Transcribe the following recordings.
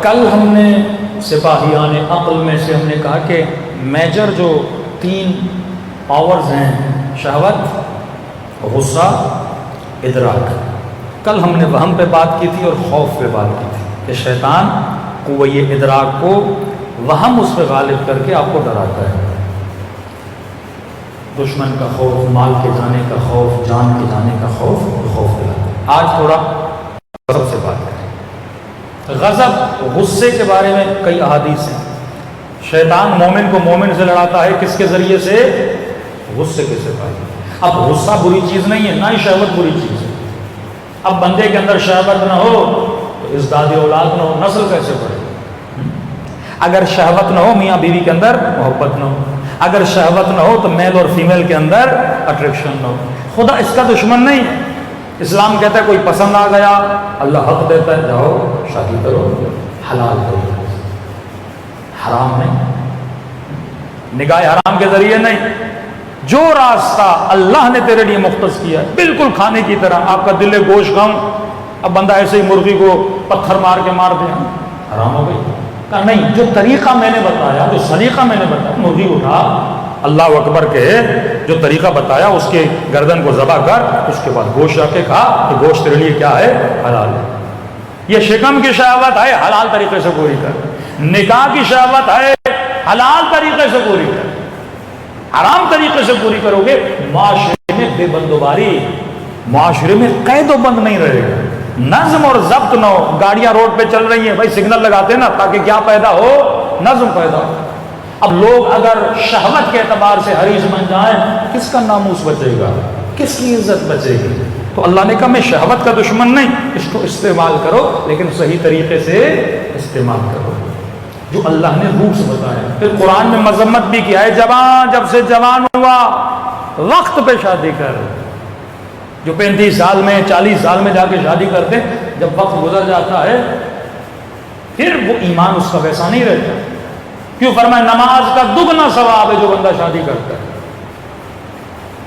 کل ہم نے سپاہیان عقل میں سے ہم نے کہا کہ میجر جو 3 پاورز ہیں، شہوت، غصہ، ادراک. کل ہم نے وہم پہ بات کی تھی اور خوف پہ بات کی تھی کہ شیطان قوہ ادراک کو وہم اس پہ غالب کر کے آپ کو ڈراتا ہے. دشمن کا خوف، مال کے جانے کا خوف، جان کے جانے کا خوف دلاتا ہے. آج تھوڑا غضب سے بات کریں. غضب، غصے کے بارے میں کئی احادیث ہیں. شیطان مومن کو مومن سے لڑاتا ہے کس کے ذریعے سے؟ غصے کے ذریعے. اب غصہ بری چیز نہیں ہے، نہ ہی شہوت بری چیز ہے. اب بندے کے اندر شہوت نہ ہو تو ازداد اولاد نہ ہو، نسل کیسے بڑھے؟ اگر شہوت نہ ہو میاں بیوی کے اندر محبت نہ ہو، اگر شہوت نہ ہو تو میل اور فیمیل کے اندر اٹریکشن نہ ہو. خدا اس کا دشمن نہیں ہے. اسلام کہتا ہے کوئی پسند آ گیا، اللہ حق دیتا ہے جاؤ شادی کرو، حلال کرو، حرام نہیں، نگاہ حرام کے ذریعے نہیں. جو راستہ اللہ نے تیرے لیے مختص کیا ہے بالکل کھانے کی طرح. آپ کا دل ہے گوشت کھاؤں، اب بندہ ایسے ہی مرغی کو پتھر مار کے مار دیا، حرام ہو گئی. کہا نہیں، جو طریقہ میں نے بتایا، جو سلیقہ میں نے بتایا، مرغی اٹھا، اللہ اکبر کے جو طریقہ بتایا اس کے گردن کو ذبح کر، اس کے بعد گوشت آ کے کھا کہ گوشت تیرے لیے کیا ہے؟ حلال ہے. یہ شکم کی شہوت ہے، حلال طریقے سے پوری کر. نکاح کی شہوت ہے، حلال طریقے سے پوری کر. حرام طریقے سے پوری کرو گے معاشرے میں بے بندوباری، معاشرے میں قید و بند نہیں رہے گا، نظم اور ضبط نہ ہو. گاڑیاں روڈ پہ چل رہی ہیں، بھائی سگنل لگاتے ہیں نا تاکہ کیا پیدا ہو؟ نظم پیدا ہو. اب لوگ اگر شہوت کے اعتبار سے حریص بن جائیں، کس کا ناموس بچے گا؟ کس کی عزت بچے گی؟ تو اللہ نے کہا میں شہوت کا دشمن نہیں، اس کو استعمال کرو لیکن صحیح طریقے سے استعمال کرو جو اللہ نے رولز بتایا. پھر قرآن میں مذمت بھی کیا ہے، جب سے جوان ہوا وقت پہ شادی کر. جو 35 سال میں 40 سال میں جا کے شادی کرتے، جب وقت گزر جاتا ہے پھر وہ ایمان اس کا ویسا نہیں رہتا. کیوں فرمایا نماز کا دگنا ثواب ہے جو بندہ شادی کرتا ہے.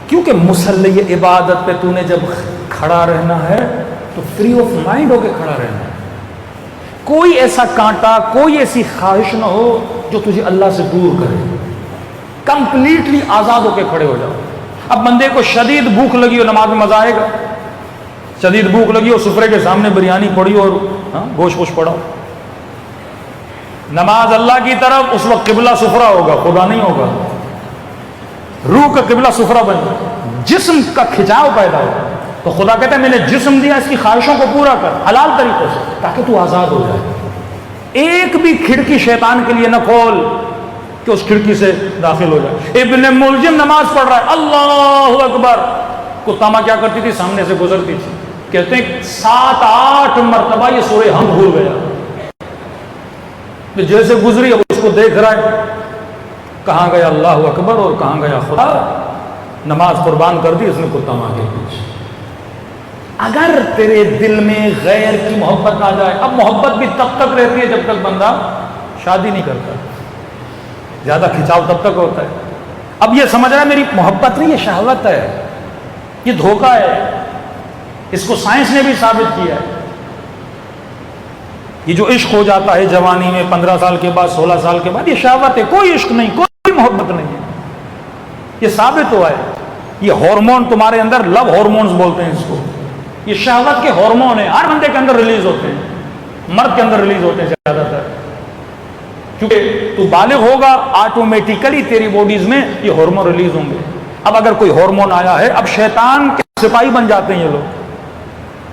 کیونکہ مصلی عبادت پہ تو نے جب کھڑا رہنا ہے تو فری آف مائنڈ ہو کے کھڑا رہنا ہے. کوئی ایسا کانٹا، کوئی ایسی خواہش نہ ہو جو تجھے اللہ سے دور کرے. کمپلیٹلی آزاد ہو کے کھڑے ہو جاؤ. اب بندے کو شدید بھوک لگی ہو، نماز میں مزہ آئے گا؟ شدید بھوک لگی ہو، سفرے کے سامنے بریانی پڑی ہو اور گوشت پڑا ہو، نماز اللہ کی طرف، اس وقت قبلہ سفرہ ہوگا، خدا نہیں ہوگا. روح کا قبلہ سفرہ بن جائے، جسم کا کھچاؤ پیدا ہو تو خدا کہتا ہے میں نے جسم دیا، اس کی خواہشوں کو پورا کر حلال طریقے سے تاکہ تو آزاد ہو جائے. ایک بھی کھڑکی شیطان کے لیے نہ کھول کہ اس کھڑکی سے داخل ہو جائے. ابن ملجم نماز پڑھ رہا ہے، اللہ اکبر، کتامہ کیا کرتی تھی؟ سامنے سے گزرتی تھی. کہتے ہیں 7-8 مرتبہ یہ سورہ ہم بھول گیا. جیسے گزری اب اس کو دیکھ رہا ہے، کہاں گیا اللہ اکبر اور کہاں گیا خدا. نماز قربان کر دی اس نے کتامہ کے پیچھے. اگر تیرے دل میں غیر کی محبت آ جائے، اب محبت بھی تب تک رہتی ہے جب تک بندہ شادی نہیں کرتا، زیادہ کھچاؤ تب تک ہوتا ہے. اب یہ سمجھ رہا ہے میری محبت نہیں، یہ شہوت ہے، یہ دھوکہ ہے. اس کو سائنس نے بھی ثابت کیا ہے. یہ جو عشق ہو جاتا ہے جوانی میں 15 سال کے بعد 16 سال کے بعد، یہ شہوت ہے، کوئی عشق نہیں، کوئی محبت نہیں ہے. یہ ثابت ہوا ہے. یہ ہارمون تمہارے اندر، لو ہارمونز بولتے ہیں اس کو، یہ شہوت کے ہارمون ہیں، ہر بندے کے اندر ریلیز ہوتے ہیں، مرد کے اندر ریلیز ہوتے ہیں زیادہ تر. کیونکہ تو بالغ ہوگا آٹومیٹیکلی تیری باڈیز میں یہ ہارمون ریلیز ہوں گے. اب اگر کوئی ہارمون آیا ہے، اب شیطان کے سپاہی بن جاتے ہیں یہ لوگ.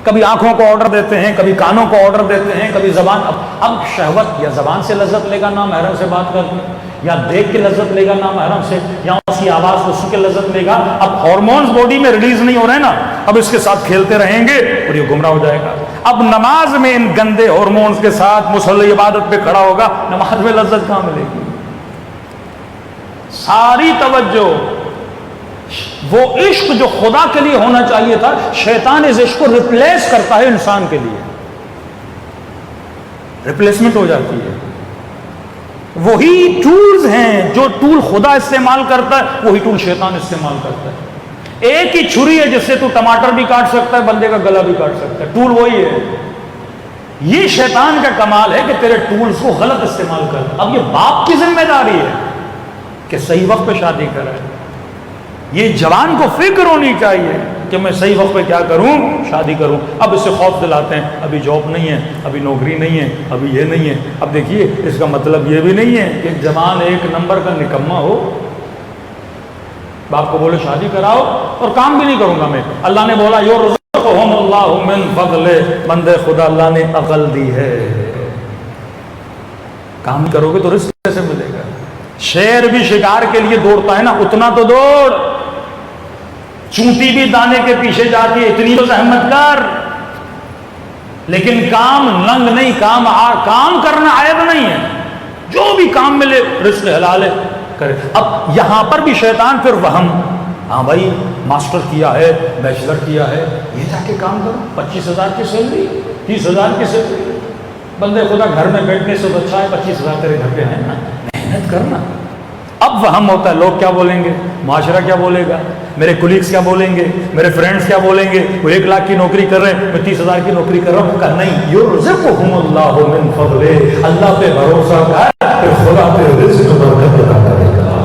کبھی آنکھوں کو آرڈر دیتے ہیں، کبھی کانوں کو آرڈر دیتے ہیں، کبھی زبان. اب شہوت یا زبان سے لذت لے گا نامحرم سے بات کر کے، یا دیکھ کے لذت لے گا نامحرم سے، یا اس کی آواز کو سن کے لذت لے گا. اب ہارمونز باڈی میں ریلیز نہیں ہو رہے نا، اب اس کے ساتھ کھیلتے رہیں گے اور یہ گمراہ ہو جائے گا. اب نماز میں ان گندے ہارمونز کے ساتھ مصلی عبادت پہ کھڑا ہوگا، نماز میں لذت کہاں ملے گی؟ ساری توجہ وہ عشق جو خدا کے لیے ہونا چاہیے تھا، شیطان اس عشق کو ریپلیس کرتا ہے انسان کے لیے. ریپلیسمنٹ ہو جاتی ہے. وہی ٹولز ہیں جو ٹول خدا استعمال کرتا ہے، وہی ٹول شیطان استعمال کرتا ہے. ایک ہی چھری ہے جس سے تو ٹماٹر بھی کاٹ سکتا ہے، بندے کا گلا بھی کاٹ سکتا ہے. ٹول وہی ہے. یہ شیطان کا کمال ہے کہ تیرے ٹولز کو غلط استعمال کر. اب یہ باپ کی ذمہ داری ہے کہ صحیح وقت پہ شادی کرے. یہ جوان کو فکر ہونی چاہیے کہ میں صحیح وقت پہ کیا کروں, شادی کروں. اب اس سے خوف دلاتے ہیں, ابھی جاب نہیں ہے, ابھی نوکری نہیں ہے, ابھی یہ نہیں ہے. اب دیکھیے اس کا مطلب یہ بھی نہیں ہے کہ جوان ایک نمبر کا نکما ہو, باپ کو بولے شادی کراؤ اور کام بھی نہیں کروں گا میں. اللہ نے بولا یرزقہم اللہ من فضلہ, بندے خدا اللہ نے عقل دی ہے, کام کرو گے تو رزق کیسے ملے گا. شیر بھی شکار کے لیے دوڑتا ہے نا, اتنا تو دوڑ. چونٹی بھی دانے کے پیچھے جاتی ہے, اتنی تو زحمت کر. لیکن کام ننگ نہیں, کام کرنا عیب نہیں ہے, جو بھی کام ملے رزق حلال ہے کرے. اب یہاں پر بھی شیطان پھر وہم, ہاں بھائی ماسٹر کیا ہے, بیچلر کیا ہے, یہ جا کے کام کرو, 25,000 کی سیلری, 30,000 کی سیلری. بندے خدا گھر میں بیٹھنے سے تو اچھا ہے 25,000 تیرے گھر پہ ہیں نا, محنت کرنا. اب وہم ہوتا ہے لوگ کیا بولیں گے, معاشرہ کیا بولے گا, میرے کولیگز کیا بولیں گے, میرے فرینڈز کیا بولیں گے. وہ 1 لاکھ کی نوکری کر رہے ہیں, میں 30,000 کی نوکری کر رہا ہوں. کہا نہیں, یرزقہم اللہ من فضلہ, اللہ پہ بھروسہ کر کہ خدا پہ رزق برکت عطا کرے گا.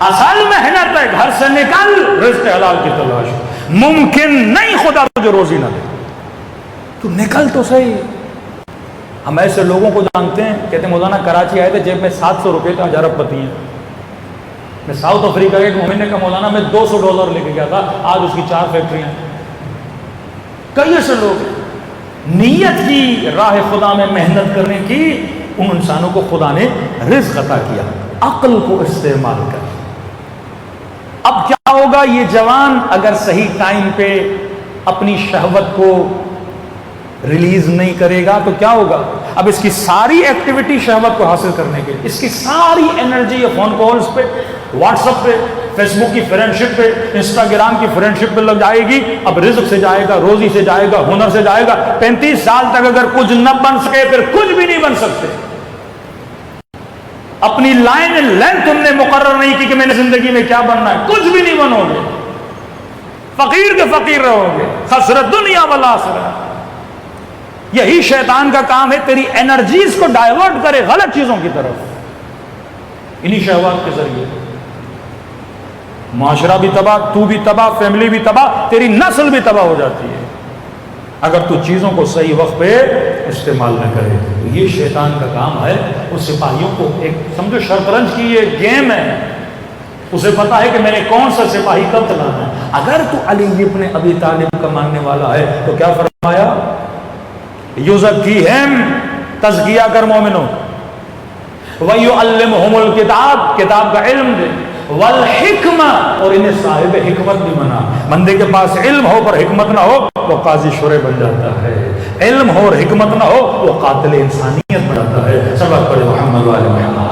اصل محنت ہے, گھر سے نکل رزق حلال کی تلاش. ممکن نہیں خدا تجھے روزی نہ دے, تو نکل تو صحیح. ہم ایسے لوگوں کو جانتے ہیں, کہتے ہیں مولانا کراچی آئے تھے, جیب میں 700 روپے تھے, 1000 ارب پتی ہیں. میں ساؤتھ افریقہ کے ایک مہینے کا مولانا میں $200 لے کے گیا تھا, آج اس کی 4 فیکٹریاں. کئی ایسے لوگ نیت کی راہ خدا میں محنت کرنے کی, ان انسانوں کو خدا نے رزق عطا کیا. عقل کو استعمال کر. اب کیا ہوگا, یہ جوان اگر صحیح ٹائم پہ اپنی شہوت کو ریلیز نہیں کرے گا تو کیا ہوگا. اب اس کی ساری ایکٹیویٹی شہوت کو حاصل کرنے کے, اس کی ساری انرجی فون کالز پہ, واٹس ایپ پہ, فیس بک کی فرینڈشپ پہ, انسٹاگرام کی فرینڈشپ پہ لگ جائے گی. اب رزق سے جائے گا, روزی سے جائے گا, ہنر سے جائے گا. 35 سال تک اگر کچھ نہ بن سکے پھر کچھ بھی نہیں بن سکتے. اپنی لائن لینتھ تم نے مقرر نہیں کی کہ میں نے زندگی میں کیا بننا ہے, کچھ بھی نہیں بنو گے, فقیر کے فقیر رہو گے. خسرت دنیا والآخرہ. یہی شیطان کا کام ہے, تیری انرجیز کو ڈائیورٹ کرے غلط چیزوں کی طرف, انہی شہوات کے ذریعے. معاشرہ بھی تباہ, تو بھی تباہ, فیملی بھی تباہ, تیری نسل بھی تباہ ہو جاتی ہے اگر تو چیزوں کو صحیح وقت پہ استعمال نہ کرے. تو یہ شیطان کا کام ہے. اس سپاہیوں کو ایک سمجھو شطرنج کی یہ گیم ہے, اسے پتا ہے کہ میں نے کون سا سپاہی کب چلانا ہے. اگر تو علی ابن ابی طالب کا ماننے والا ہے تو کیا فرمایا, یزکیہم, تزکیہ کر مومنوں, وَيُعَلِّمُهُمُ الْكِتَابِ, کتاب کا علم دے, والحکمہ, اور انہیں صاحب حکمت بھی بنا. بندے کے پاس علم ہو پر حکمت نہ ہو وہ قاضی شورے بن جاتا ہے, علم ہو اور حکمت نہ ہو وہ قاتل انسانیت بن جاتا ہے. سبق پڑھے محمد والے محمد.